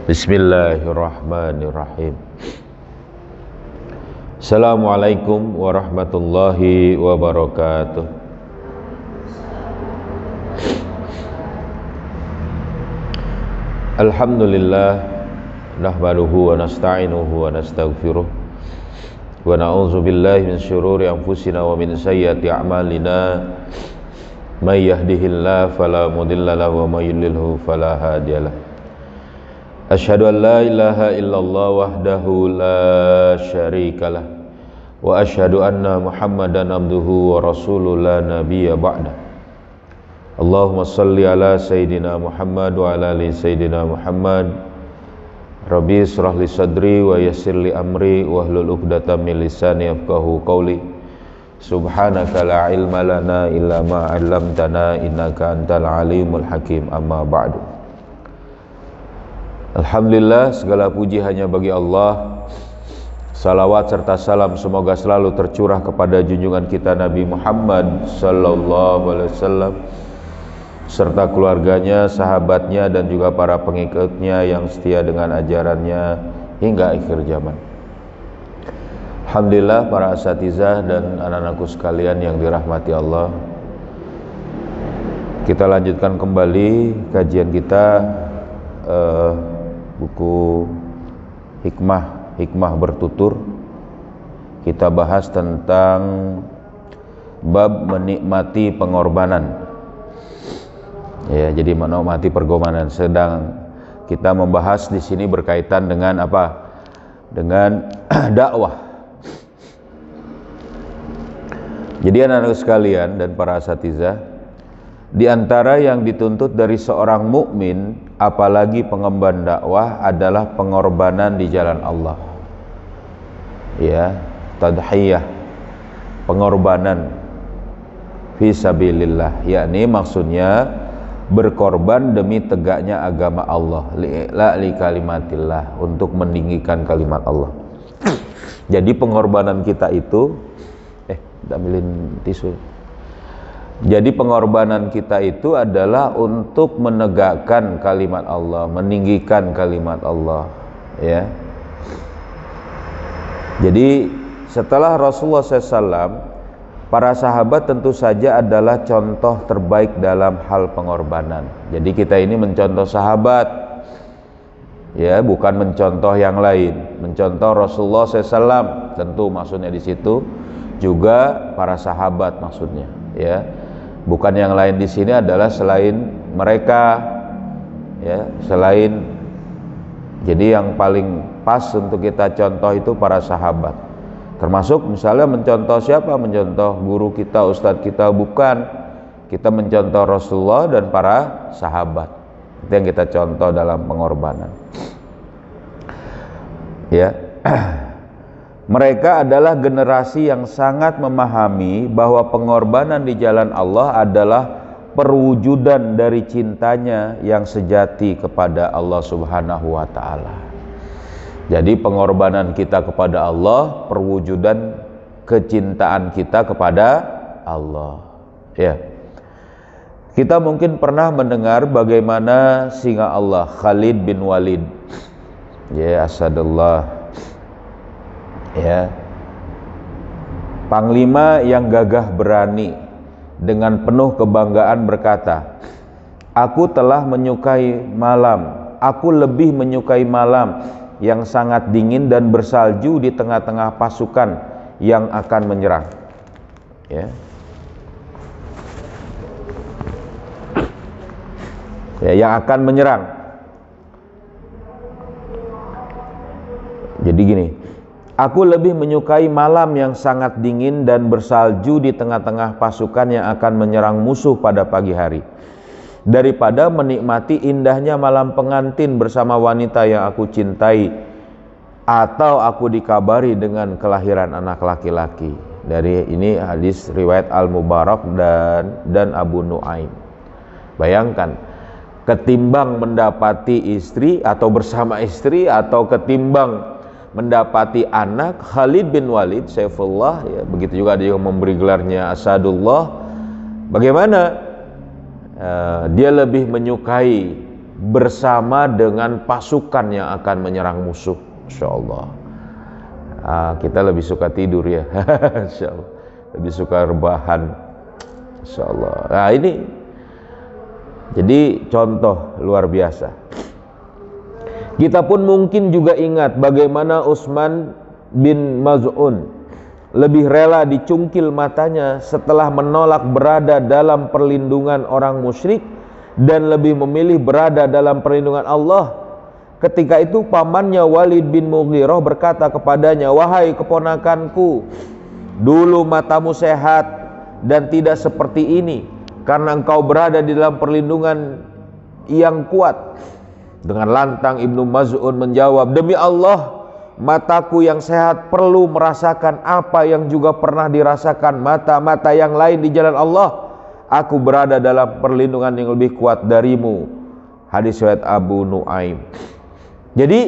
Bismillahirrahmanirrahim. Assalamualaikum warahmatullahi wabarakatuh. Alhamdulillah, nahmaduhu wa nasta'inuhu wa nastaghfiruh wa na'udzu billahi min syururi anfusina wa min sayyiati a'malina. May yahdihillahu fala mudilla lahu wa may yudlilhu fala hadiyalah. Asyhadu an la ilaha illallah wahdahu la syarikalah wa asyhadu anna Muhammadan abduhu wa rasuluhu la nabiyya ba'da. Allahumma salli ala sayyidina Muhammad wa ala ali sayyidina Muhammad. Rabbi israh li sadri wa yassir li amri wahlul 'uqdatam min lisani yafqahu qawli. Subhanaka la ilma lana illa ma 'allamtana innaka antal alimul hakim. Amma ba'du. Alhamdulillah, segala puji hanya bagi Allah. Salawat serta salam semoga selalu tercurah kepada junjungan kita Nabi Muhammad sallallahu alaihi wasallam serta keluarganya, sahabatnya dan juga para pengikutnya yang setia dengan ajarannya hingga akhir zaman. Alhamdulillah, para asatizah dan anak-anakku sekalian yang dirahmati Allah, kita lanjutkan kembali kajian kita buku Hikmah Bertutur. Kita bahas tentang bab menikmati pengorbanan. Ya, jadi menikmati pengorbanan. Sedang kita membahas di sini berkaitan dengan apa? Dengan dakwah. Jadi anak-anak sekalian dan para asatizah, di antara yang dituntut dari seorang mukmin, apalagi pengemban dakwah, adalah pengorbanan di jalan Allah. Ya, tadhiyah, pengorbanan fi sabilillah, yakni maksudnya berkorban demi tegaknya agama Allah, li kalimatillah, untuk meninggikan kalimat Allah. Jadi pengorbanan kita itu ambilin tisu. Jadi pengorbanan kita itu adalah untuk menegakkan kalimat Allah, meninggikan kalimat Allah, ya. Jadi setelah Rasulullah SAW, para sahabat tentu saja adalah contoh terbaik dalam hal pengorbanan. Jadi kita ini mencontoh sahabat, ya, bukan mencontoh yang lain. Mencontoh Rasulullah SAW, tentu maksudnya di situ juga para sahabat maksudnya, ya. Bukan yang lain di sini adalah selain mereka, ya, selain. Jadi yang paling pas untuk kita contoh itu para sahabat. Termasuk misalnya mencontoh siapa? Mencontoh guru kita, ustadz kita, bukan. Kita mencontoh Rasulullah dan para sahabat. Itu yang kita contoh dalam pengorbanan. Ya. Mereka adalah generasi yang sangat memahami bahwa pengorbanan di jalan Allah adalah perwujudan dari cintanya yang sejati kepada Allah Subhanahu wa ta'ala. Jadi pengorbanan kita kepada Allah, perwujudan kecintaan kita kepada Allah. Ya. Kita mungkin pernah mendengar bagaimana singa Allah, Khalid bin Walid, ya, Asadullah, ya, panglima yang gagah berani, dengan penuh kebanggaan berkata, "Aku telah menyukai malam. Aku lebih menyukai malam yang sangat dingin dan bersalju di tengah-tengah pasukan yang akan menyerang." Ya. Ya, yang akan menyerang. Jadi gini, aku lebih menyukai malam yang sangat dingin dan bersalju di tengah-tengah pasukan yang akan menyerang musuh pada pagi hari, daripada menikmati indahnya malam pengantin bersama wanita yang aku cintai, atau aku dikabari dengan kelahiran anak laki-laki. Dari ini hadis riwayat Al-Mubarak dan Abu Nuaim. Bayangkan, ketimbang mendapati istri atau bersama istri, atau ketimbang mendapati anak, Khalid bin Walid, Saifullah, ya, begitu juga dia memberi gelarnya Asadullah. Bagaimana? Dia lebih menyukai bersama dengan pasukan yang akan menyerang musuh. Insyaallah. Kita lebih suka tidur ya. Insyaallah. Lebih suka rebahan. Insyaallah. Nah, ini jadi contoh luar biasa. Kita pun mungkin juga ingat bagaimana Utsman bin Maz'un lebih rela dicungkil matanya setelah menolak berada dalam perlindungan orang musyrik dan lebih memilih berada dalam perlindungan Allah. Ketika itu pamannya Walid bin Mughirah berkata kepadanya, "Wahai keponakanku, dulu matamu sehat dan tidak seperti ini karena engkau berada di dalam perlindungan yang kuat." Dengan lantang Ibnu Maz'un menjawab, "Demi Allah, mataku yang sehat perlu merasakan apa yang juga pernah dirasakan mata-mata yang lain di jalan Allah. Aku berada dalam perlindungan yang lebih kuat darimu." Hadis riwayat Abu Nuaim. Jadi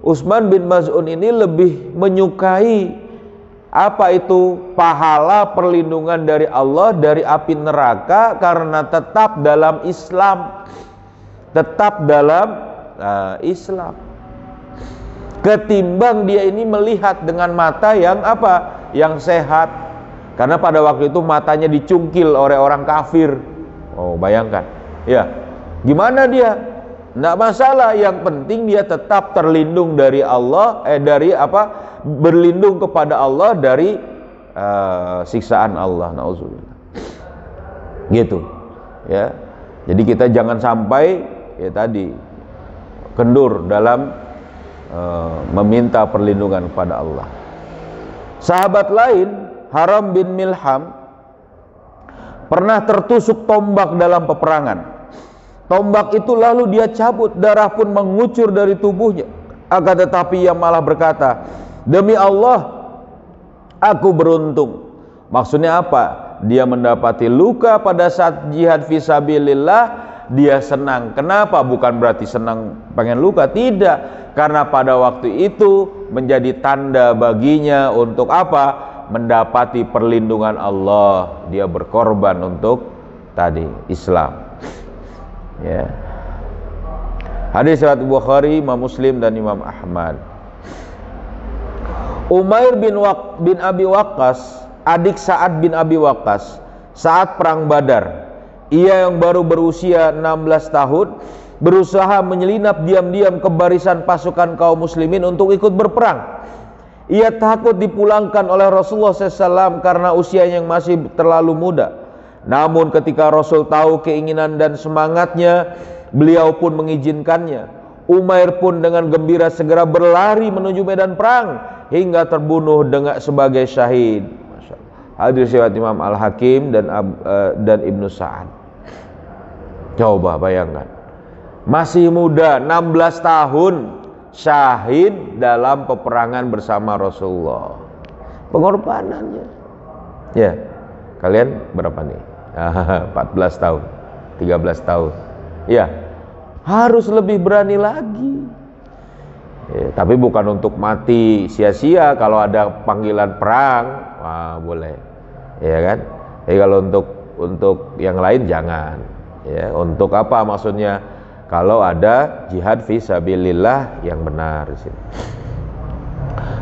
Utsman bin Maz'un ini lebih menyukai apa itu pahala perlindungan dari Allah dari api neraka karena tetap dalam Islam, tetap dalam Islam, ketimbang dia ini melihat dengan mata yang apa? Yang sehat. Karena pada waktu itu matanya dicungkil oleh orang kafir. Oh, bayangkan. Ya. Gimana dia? Enggak masalah, yang penting dia tetap terlindung dari Allah, dari apa? Berlindung kepada Allah dari siksaan Allah. Nauzubillah. Gitu. Ya. Jadi kita jangan sampai ya tadi kendur dalam meminta perlindungan kepada Allah. Sahabat lain, Haram bin Milham, pernah tertusuk tombak dalam peperangan. Tombak itu lalu dia cabut, darah pun mengucur dari tubuhnya. Akan tetapi ia malah berkata, "Demi Allah, aku beruntung." Maksudnya apa? Dia mendapati luka pada saat jihad fisabilillah, dia senang. Kenapa? Bukan berarti senang pengen luka, tidak. Karena pada waktu itu menjadi tanda baginya untuk apa? Mendapati perlindungan Allah. Dia berkorban untuk tadi Islam. Ya. Hadis riwayat Bukhari, Imam Muslim dan Imam Ahmad. Umair bin Abi Waqqas, adik Sa'ad bin Abi Waqqas, saat perang Badar, ia yang baru berusia 16 tahun berusaha menyelinap diam-diam ke barisan pasukan kaum muslimin untuk ikut berperang. Ia takut dipulangkan oleh Rasulullah SAW karena usianya yang masih terlalu muda. Namun ketika Rasul tahu keinginan dan semangatnya, beliau pun mengizinkannya. Umair pun dengan gembira segera berlari menuju medan perang hingga terbunuh sebagai syahid. Hadis riwayat Imam Al-Hakim dan Ibnu Sa'ad. Coba bayangkan, masih muda, 16 tahun, syahid dalam peperangan bersama Rasulullah. Pengorbanannya. Ya, kalian berapa nih? 14 tahun, 13 tahun. Ya, harus lebih berani lagi. Ya, tapi bukan untuk mati sia-sia. Kalau ada panggilan perang, boleh, ya kan? Tapi kalau untuk yang lain jangan. Ya, untuk apa maksudnya? Kalau ada jihad fisabilillah yang benar di sini.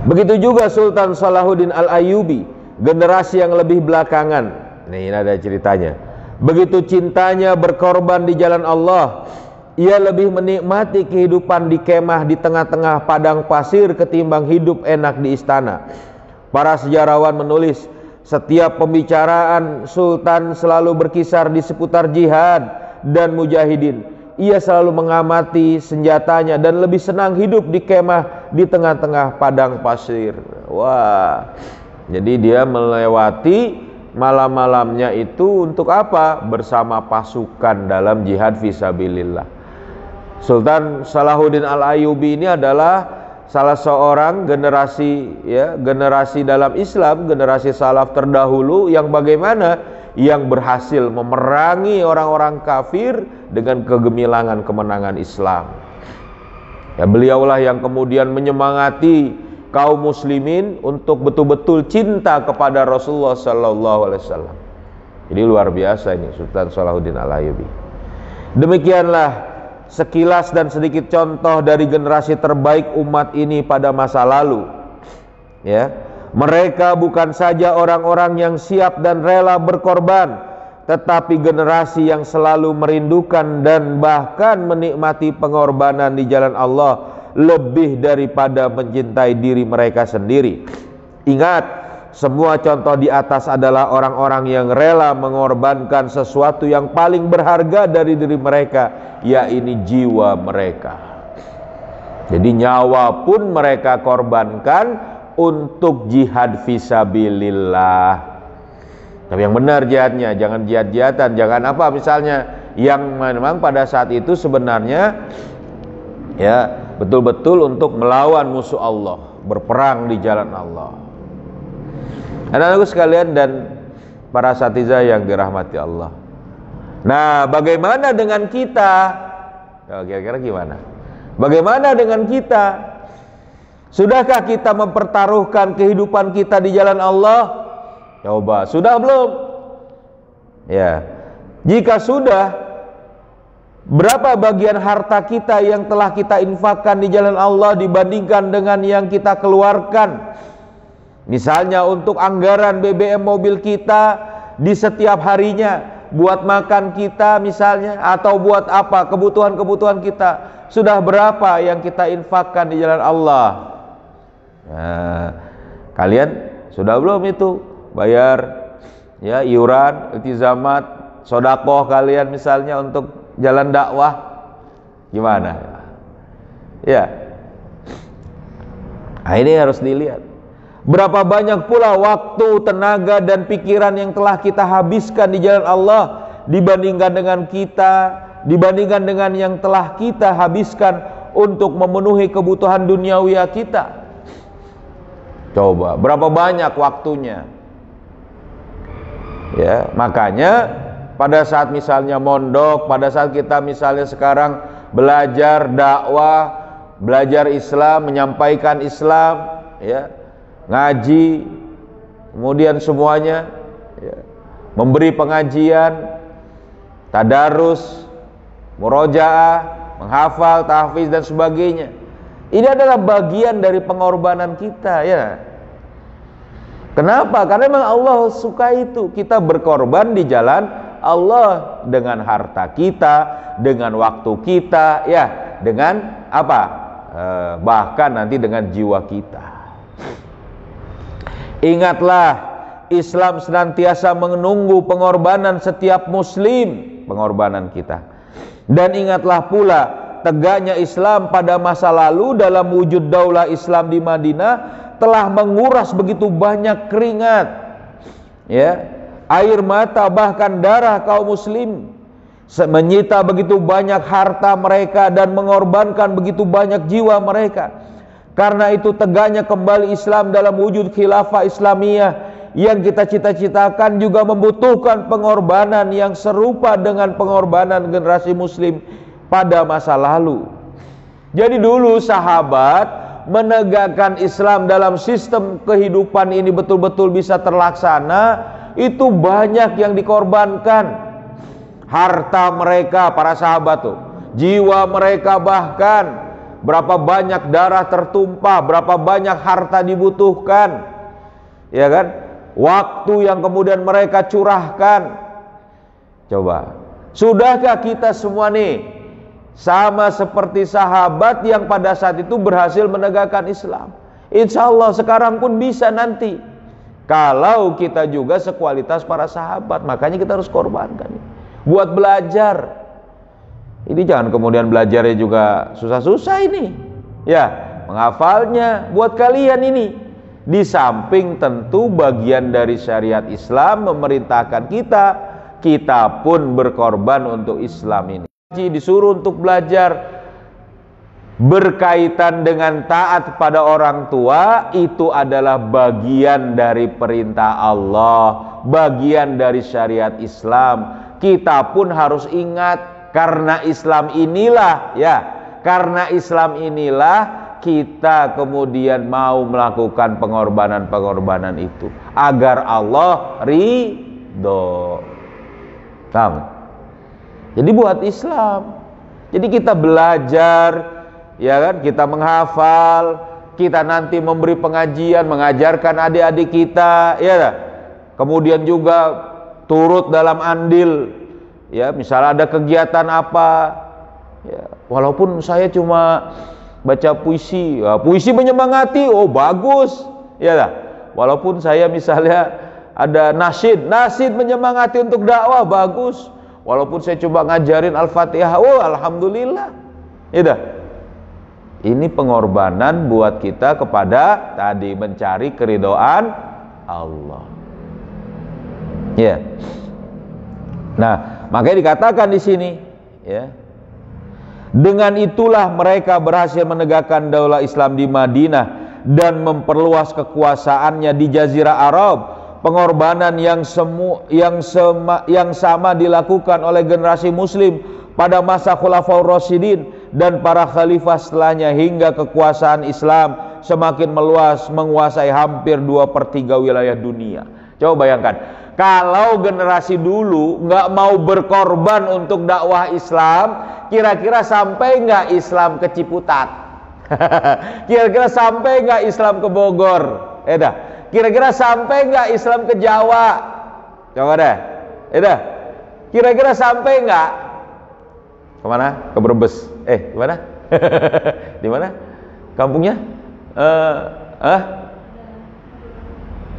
Begitu juga Sultan Salahuddin Al-Ayyubi, generasi yang lebih belakangan. Ini ada ceritanya. Begitu cintanya berkorban di jalan Allah, ia lebih menikmati kehidupan di kemah di tengah-tengah padang pasir ketimbang hidup enak di istana. Para sejarawan menulis, setiap pembicaraan Sultan selalu berkisar di seputar jihad dan mujahidin. Ia selalu mengamati senjatanya dan lebih senang hidup di kemah di tengah-tengah padang pasir. Wah, jadi dia melewati malam-malamnya itu untuk apa? Bersama pasukan dalam jihad fisabilillah. Sultan Salahuddin Al-Ayyubi ini adalah salah seorang generasi dalam Islam, generasi salaf terdahulu yang bagaimana? Yang berhasil memerangi orang-orang kafir dengan kegemilangan kemenangan Islam. Ya, beliaulah yang kemudian menyemangati kaum muslimin untuk betul-betul cinta kepada Rasulullah SAW. Jadi luar biasa ini Sultan Salahuddin Al-Ayyubi. Demikianlah sekilas dan sedikit contoh dari generasi terbaik umat ini pada masa lalu. Ya, mereka bukan saja orang-orang yang siap dan rela berkorban, tetapi generasi yang selalu merindukan dan bahkan menikmati pengorbanan di jalan Allah lebih daripada mencintai diri mereka sendiri. Ingat, semua contoh di atas adalah orang-orang yang rela mengorbankan sesuatu yang paling berharga dari diri mereka, yaitu jiwa mereka. Jadi nyawa pun mereka korbankan untuk jihad fisabilillah. Tapi yang benar jihadnya, jangan jihad-jihatan, jangan apa misalnya yang memang pada saat itu sebenarnya ya betul-betul untuk melawan musuh Allah, berperang di jalan Allah. Anak-anakku sekalian dan para asatidzah yang dirahmati Allah. Nah, bagaimana dengan kita? Kira-kira gimana? Bagaimana dengan kita? Sudahkah kita mempertaruhkan kehidupan kita di jalan Allah? Coba, sudah belum? Ya. Jika sudah, berapa bagian harta kita yang telah kita infakkan di jalan Allah dibandingkan dengan yang kita keluarkan? Misalnya untuk anggaran BBM mobil kita di setiap harinya, buat makan kita misalnya, atau buat apa kebutuhan-kebutuhan kita, sudah berapa yang kita infakkan di jalan Allah? Nah, kalian sudah belum itu bayar ya iuran, iltizamat, sodakoh kalian misalnya untuk jalan dakwah? Gimana? Ya. Nah, ini harus dilihat. Berapa banyak pula waktu, tenaga dan pikiran yang telah kita habiskan di jalan Allah dibandingkan dengan yang telah kita habiskan untuk memenuhi kebutuhan duniawi kita. Coba, berapa banyak waktunya? Ya, makanya pada saat misalnya mondok, pada saat kita misalnya sekarang belajar dakwah, belajar Islam, menyampaikan Islam, ya, ngaji, kemudian semuanya, ya, memberi pengajian, tadarus, murojaah, menghafal, tahfiz dan sebagainya. Ini adalah bagian dari pengorbanan kita, ya. Kenapa? Karena memang Allah suka itu. Kita berkorban di jalan Allah dengan harta kita, dengan waktu kita, ya, dengan apa? Bahkan nanti dengan jiwa kita. Ingatlah, Islam senantiasa menunggu pengorbanan setiap muslim, pengorbanan kita. Dan ingatlah pula, tegaknya Islam pada masa lalu dalam wujud daulah Islam di Madinah telah menguras begitu banyak keringat, ya, air mata bahkan darah kaum muslim, menyita begitu banyak harta mereka dan mengorbankan begitu banyak jiwa mereka. Karena itu tegaknya kembali Islam dalam wujud khilafah Islamiyah yang kita cita-citakan juga membutuhkan pengorbanan yang serupa dengan pengorbanan generasi muslim pada masa lalu. Jadi dulu sahabat menegakkan Islam dalam sistem kehidupan ini betul-betul bisa terlaksana, itu banyak yang dikorbankan. Harta mereka, para sahabat tuh, jiwa mereka, bahkan berapa banyak darah tertumpah, berapa banyak harta dibutuhkan, ya kan? Waktu yang kemudian mereka curahkan. Coba, sudahkah kita semua nih sama seperti sahabat yang pada saat itu berhasil menegakkan Islam? Insya Allah sekarang pun bisa nanti, kalau kita juga sekualitas para sahabat. Makanya kita harus korbankan buat belajar. Ini jangan kemudian belajarnya juga susah-susah ini, ya, menghafalnya buat kalian ini. Di samping tentu bagian dari syariat Islam memerintahkan kita pun berkorban untuk Islam ini. Disuruh untuk belajar berkaitan dengan taat pada orang tua, itu adalah bagian dari perintah Allah, bagian dari syariat Islam. Kita pun harus ingat, karena Islam inilah, ya, karena Islam inilah kita kemudian mau melakukan pengorbanan-pengorbanan itu agar Allah ridho. Jadi buat Islam. Jadi kita belajar, ya kan? Kita menghafal, kita nanti memberi pengajian, mengajarkan adik-adik kita, ya kan? Kemudian juga turut dalam andil, ya, misalnya ada kegiatan apa, ya, walaupun saya cuma baca puisi, ya, puisi menyemangati, oh bagus, ya kan? Walaupun saya misalnya ada nasyid menyemangati untuk dakwah, bagus. Walaupun saya coba ngajarin Al-Fatihah, oh alhamdulillah. Ya, ini pengorbanan buat kita kepada tadi mencari keridhaan Allah. Ya. Nah, makanya dikatakan di sini, ya. Dengan itulah mereka berhasil menegakkan daulah Islam di Madinah dan memperluas kekuasaannya di Jazirah Arab. Pengorbanan yang sama dilakukan oleh generasi muslim pada masa Khulafaur Rasyidin dan para khalifah setelahnya, hingga kekuasaan Islam semakin meluas menguasai hampir 2/3 wilayah dunia. Coba bayangkan, kalau generasi dulu nggak mau berkorban untuk dakwah Islam, kira-kira sampai nggak Islam ke Ciputat? Kira-kira sampai nggak Islam ke Bogor? Kira-kira sampai nggak Islam ke Jawa? Coba deh, kira-kira sampai nggak? Kemana? Ke Brebes? Gimana? Di mana? Kampungnya?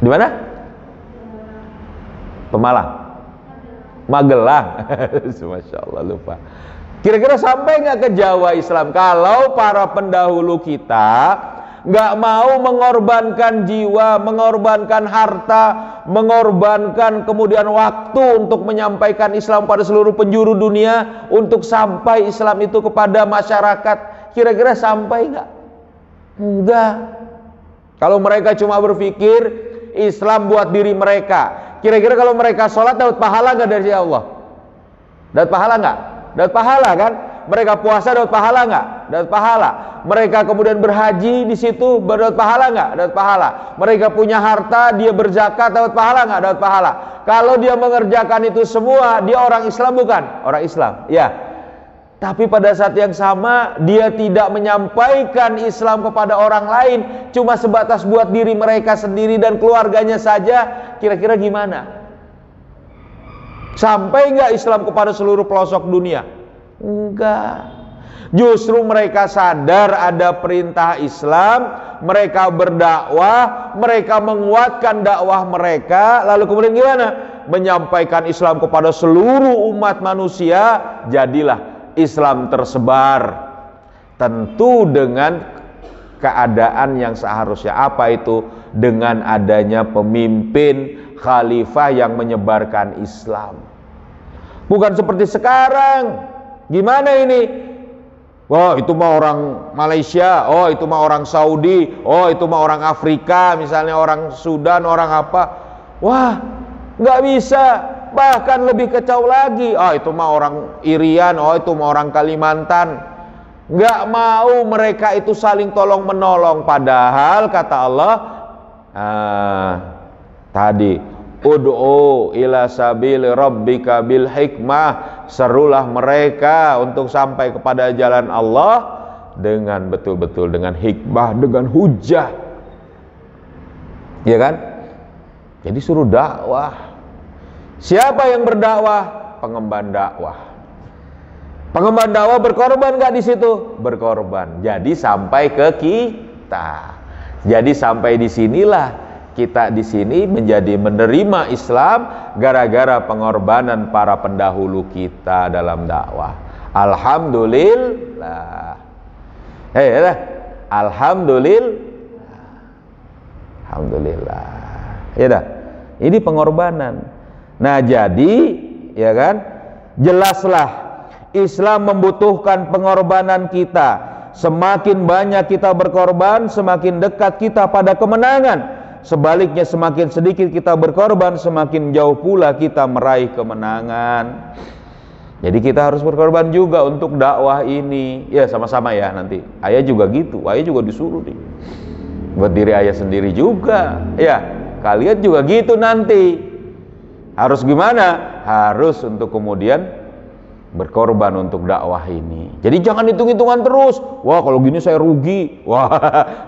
Di mana? Pemalang, Magelang. Masya Allah, lupa. Kira-kira sampai nggak ke Jawa Islam? Kalau para pendahulu kita nggak mau mengorbankan jiwa, mengorbankan harta, mengorbankan kemudian waktu untuk menyampaikan Islam pada seluruh penjuru dunia, untuk sampai Islam itu kepada masyarakat, kira-kira sampai nggak? Enggak. Kalau mereka cuma berpikir Islam buat diri mereka, kira-kira kalau mereka sholat dapat pahala nggak dari Allah? Dapat pahala nggak? Dapat pahala kan? Mereka puasa dapat pahala nggak? Dapat pahala. Mereka kemudian berhaji di situ dapat pahala nggak? Dapat pahala. Mereka punya harta, dia berzakat, dapat pahala nggak? Dapat pahala. Kalau dia mengerjakan itu semua, dia orang Islam bukan? Orang Islam, ya. Tapi pada saat yang sama dia tidak menyampaikan Islam kepada orang lain, cuma sebatas buat diri mereka sendiri dan keluarganya saja. Kira-kira gimana? Sampai nggak Islam kepada seluruh pelosok dunia? Enggak. Justru mereka sadar ada perintah Islam, mereka berdakwah, mereka menguatkan dakwah mereka, lalu kemudian gimana? Menyampaikan Islam kepada seluruh umat manusia, jadilah Islam tersebar. Tentu dengan keadaan yang seharusnya. Apa itu? Dengan adanya pemimpin khalifah yang menyebarkan Islam. Bukan seperti sekarang. Gimana ini? Oh, itu mah orang Malaysia, oh itu mah orang Saudi, oh itu mah orang Afrika, misalnya orang Sudan, orang apa. Wah, nggak bisa. Bahkan lebih kacau lagi. Oh, itu mah orang Irian, oh itu mah orang Kalimantan. Nggak mau mereka itu saling tolong menolong. Padahal kata Allah tadi, ud'u ila sabili rabbika bil hikmah, serulah mereka untuk sampai kepada jalan Allah dengan betul-betul dengan hikmah, dengan hujah. Ya kan? Jadi suruh dakwah. Siapa yang berdakwah? Pengemban dakwah. Pengemban dakwah berkorban nggak di situ? Berkorban. Jadi sampai ke kita. Jadi sampai di sinilah kita di sini menjadi menerima Islam gara-gara pengorbanan para pendahulu kita dalam dakwah. Alhamdulillah. Alhamdulillah. Alhamdulillah. Ini pengorbanan. Nah, jadi ya kan? Jelaslah Islam membutuhkan pengorbanan kita. Semakin banyak kita berkorban, semakin dekat kita pada kemenangan. Sebaliknya semakin sedikit kita berkorban, semakin jauh pula kita meraih kemenangan. Jadi kita harus berkorban juga untuk dakwah ini. Ya sama-sama ya nanti. Ayah juga gitu, ayah juga disuruh nih. Buat diri ayah sendiri juga. Ya, kalian juga gitu nanti. Harus gimana? Harus untuk kemudian berkorban untuk dakwah ini. Jadi jangan hitung-hitungan terus. Wah, kalau gini saya rugi. Wah,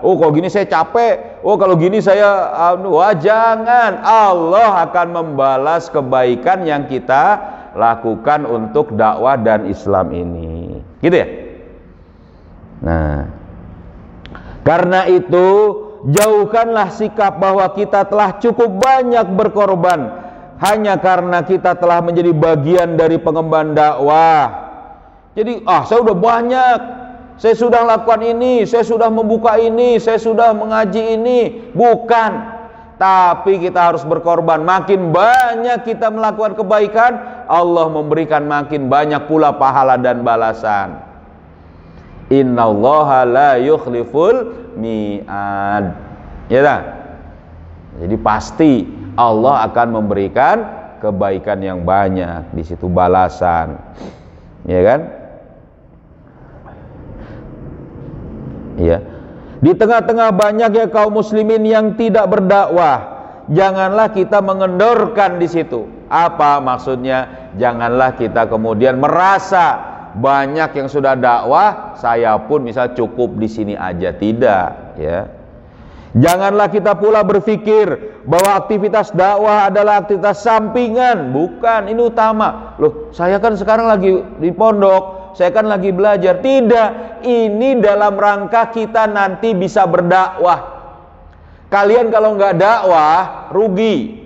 oh kalau gini saya capek. Oh kalau gini saya wah, jangan. Allah akan membalas kebaikan yang kita lakukan untuk dakwah dan Islam ini. Gitu ya? Nah, karena itu jauhkanlah sikap bahwa kita telah cukup banyak berkorban hanya karena kita telah menjadi bagian dari pengemban dakwah. Jadi, saya udah banyak, saya sudah lakukan ini, saya sudah membuka ini, saya sudah mengaji ini. Bukan, tapi kita harus berkorban. Makin banyak kita melakukan kebaikan, Allah memberikan makin banyak pula pahala dan balasan. Innallaha la yukhliful mi'ad. Ya tak? Jadi pasti Allah akan memberikan kebaikan yang banyak, di situ balasan, ya kan? Ya. Di tengah-tengah banyaknya kaum muslimin yang tidak berdakwah, janganlah kita mengendorkan di situ. Apa maksudnya? Janganlah kita kemudian merasa banyak yang sudah dakwah, saya pun misal cukup di sini aja, tidak, ya. Janganlah kita pula berpikir bahwa aktivitas dakwah adalah aktivitas sampingan. Bukan, ini utama. Loh, saya kan sekarang lagi di pondok, saya kan lagi belajar. Tidak, ini dalam rangka kita nanti bisa berdakwah. Kalian kalau nggak dakwah, rugi.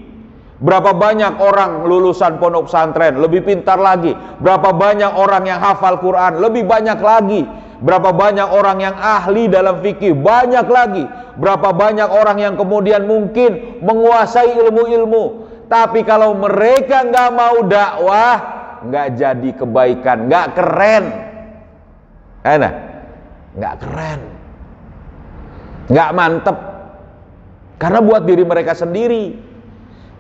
Berapa banyak orang lulusan pondok pesantren, lebih pintar lagi. Berapa banyak orang yang hafal Quran, lebih banyak lagi. Berapa banyak orang yang ahli dalam fikih, banyak lagi. Berapa banyak orang yang kemudian mungkin menguasai ilmu-ilmu. Tapi kalau mereka nggak mau dakwah, nggak jadi kebaikan, nggak keren. Enak, nggak keren, nggak mantep. Karena buat diri mereka sendiri,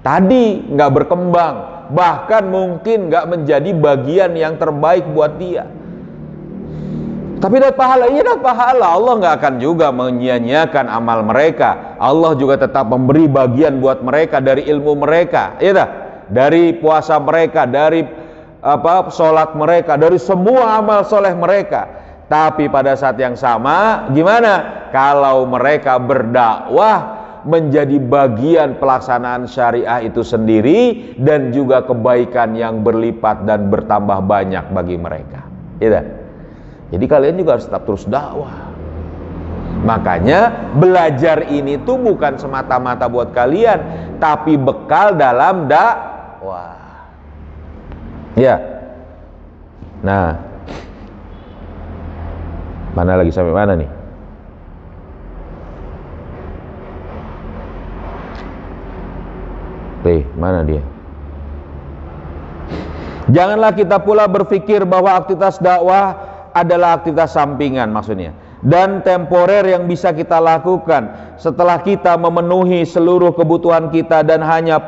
tadi nggak berkembang, bahkan mungkin nggak menjadi bagian yang terbaik buat dia. Tapi dapat pahala, iya dapat pahala. Allah nggak akan juga menyia-nyiakan amal mereka. Allah juga tetap memberi bagian buat mereka dari ilmu mereka, iya dah, dari puasa mereka, dari sholat mereka, dari semua amal soleh mereka. Tapi pada saat yang sama, gimana? Kalau mereka berdakwah menjadi bagian pelaksanaan syariah itu sendiri dan juga kebaikan yang berlipat dan bertambah banyak bagi mereka, iya dah. Jadi kalian juga harus tetap terus dakwah. Makanya belajar ini tuh bukan semata-mata buat kalian, tapi bekal dalam dakwah. Ya. Nah, mana lagi, sampai mana nih? Mana dia? Janganlah kita pula berpikir bahwa aktivitas dakwah adalah aktivitas sampingan maksudnya dan temporer yang bisa kita lakukan setelah kita memenuhi seluruh kebutuhan kita dan hanya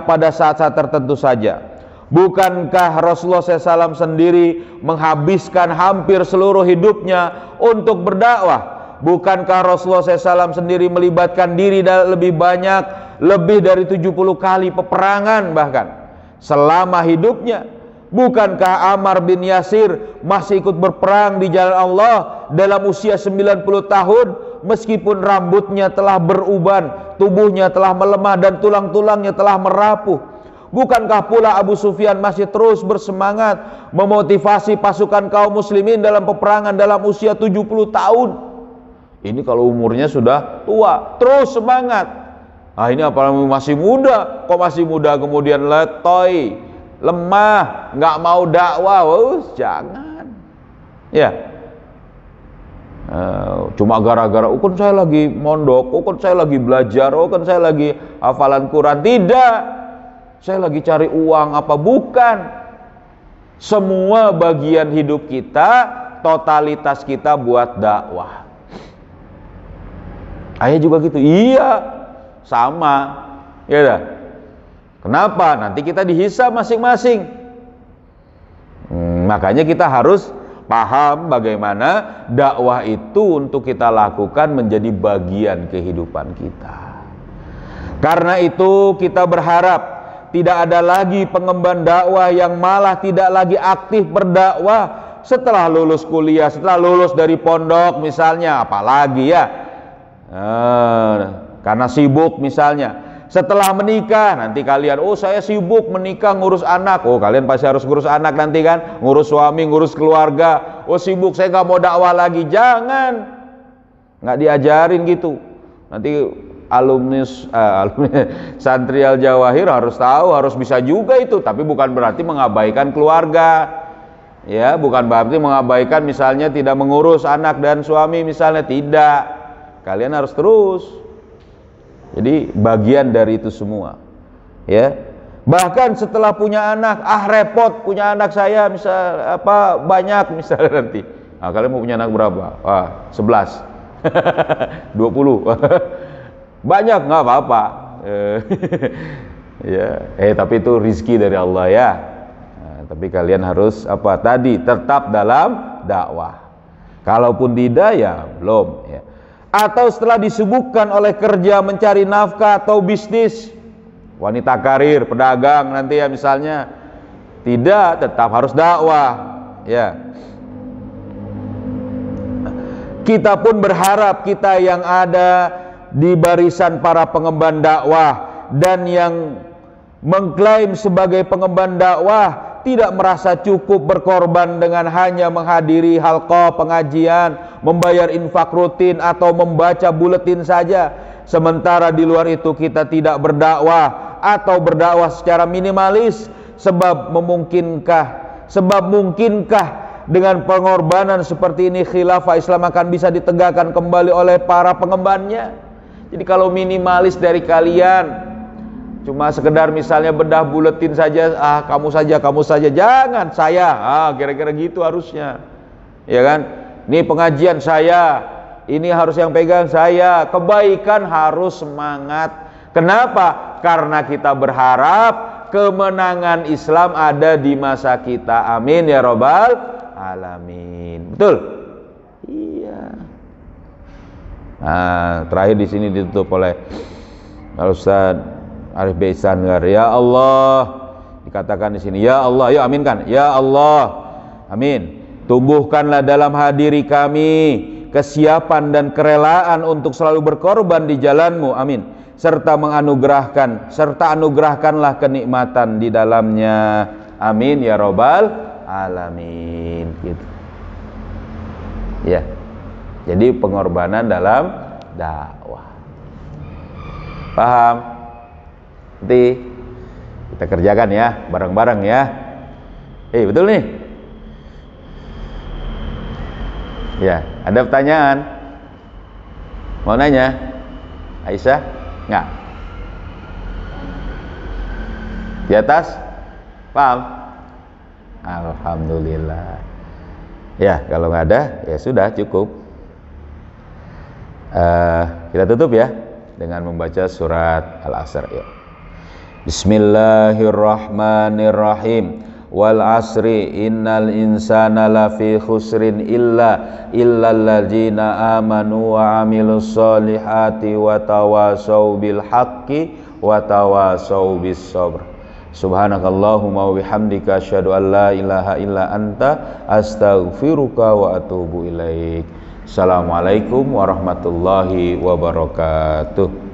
pada saat-saat tertentu saja. Bukankah Rasulullah SAW sendiri menghabiskan hampir seluruh hidupnya untuk berdakwah? Bukankah Rasulullah SAW sendiri melibatkan diri lebih banyak, lebih dari 70 kali peperangan bahkan selama hidupnya? Bukankah Ammar bin Yasir masih ikut berperang di jalan Allah dalam usia 90 tahun meskipun rambutnya telah beruban, tubuhnya telah melemah dan tulang-tulangnya telah merapuh? Bukankah pula Abu Sufyan masih terus bersemangat memotivasi pasukan kaum muslimin dalam peperangan dalam usia 70 tahun? Ini kalau umurnya sudah tua, terus semangat. Ini apalagi masih muda, kok masih muda kemudian letoy, lemah, nggak mau dakwah? Jangan. Ya. Cuma gara-gara kan saya lagi mondok, kan saya lagi belajar, kan saya lagi hafalan Quran. Tidak. Saya lagi cari uang apa? Bukan. Semua bagian hidup kita, totalitas kita buat dakwah. Ayah juga gitu. Iya, sama. Ya dah. Kenapa? Nanti kita dihisab masing-masing. Makanya kita harus paham bagaimana dakwah itu untuk kita lakukan menjadi bagian kehidupan kita. Karena itu kita berharap tidak ada lagi pengemban dakwah yang malah tidak lagi aktif berdakwah setelah lulus kuliah, setelah lulus dari pondok misalnya, apalagi ya, karena sibuk misalnya. Setelah menikah, nanti kalian, oh saya sibuk menikah ngurus anak. Oh kalian pasti harus ngurus anak nanti kan, ngurus suami, ngurus keluarga. Oh sibuk, saya nggak mau dakwah lagi. Jangan, nggak diajarin gitu. Nanti alumni santri Al Jawahir harus tahu, harus bisa juga itu. Tapi bukan berarti mengabaikan keluarga, ya, bukan berarti mengabaikan misalnya tidak mengurus anak dan suami misalnya, tidak. Kalian harus terus. Jadi bagian dari itu semua, ya. Bahkan setelah punya anak, repot punya anak saya misal banyak misalnya nanti. Kalian mau punya anak berapa? 11, 20. Banyak nggak apa-apa. Ya, tapi itu rizki dari Allah ya. Tapi kalian harus tetap dalam dakwah. Kalaupun tidak ya belum ya. Atau setelah disibukkan oleh kerja mencari nafkah atau bisnis, wanita karir, pedagang nanti ya misalnya, tidak, tetap harus dakwah ya. Kita pun berharap kita yang ada di barisan para pengemban dakwah dan yang mengklaim sebagai pengemban dakwah tidak merasa cukup berkorban dengan hanya menghadiri halaqah pengajian, membayar infak rutin atau membaca buletin saja. Sementara di luar itu kita tidak berdakwah atau berdakwah secara minimalis. Sebab mungkinkah dengan pengorbanan seperti ini khilafah Islam akan bisa ditegakkan kembali oleh para pengembannya? Jadi kalau minimalis dari kalian cuma sekedar misalnya bedah buletin saja, kamu saja, jangan saya, kira-kira gitu harusnya, ya kan? Ini pengajian saya, ini harus yang pegang saya. Kebaikan harus semangat. Kenapa? Karena kita berharap kemenangan Islam ada di masa kita. Amin ya robbal alamin. Betul? Iya. Nah, terakhir di sini ditutup oleh Al-Ustaz Arif B. Ihsan. Ya Allah, dikatakan di sini, ya Allah, yuk aminkan, ya Allah, amin. Tumbuhkanlah dalam hati kami kesiapan dan kerelaan untuk selalu berkorban di jalan-Mu, amin. Serta anugerahkanlah kenikmatan di dalamnya, amin ya robbal alamin. Gitu. Ya, jadi pengorbanan dalam dakwah. Paham? Nanti kita kerjakan ya, bareng-bareng ya. Betul nih? Ya, ada pertanyaan? Mau nanya? Aisyah? Enggak? Di atas? Paham? Alhamdulillah. Ya, kalau nggak ada, ya sudah cukup. Kita tutup ya dengan membaca surat Al-Asr ya. Bismillahirrahmanirrahim. Wal asri innal insana lafi khusrin illalladzina amanu wa amilus solihati wa tawasau bil haqqi wa tawasau bis sabr. Subhanakallahumma wa bihamdika asyhadu an la ilaha illa anta astaghfiruka wa atubu ilaik. Assalamualaikum warahmatullahi wabarakatuh.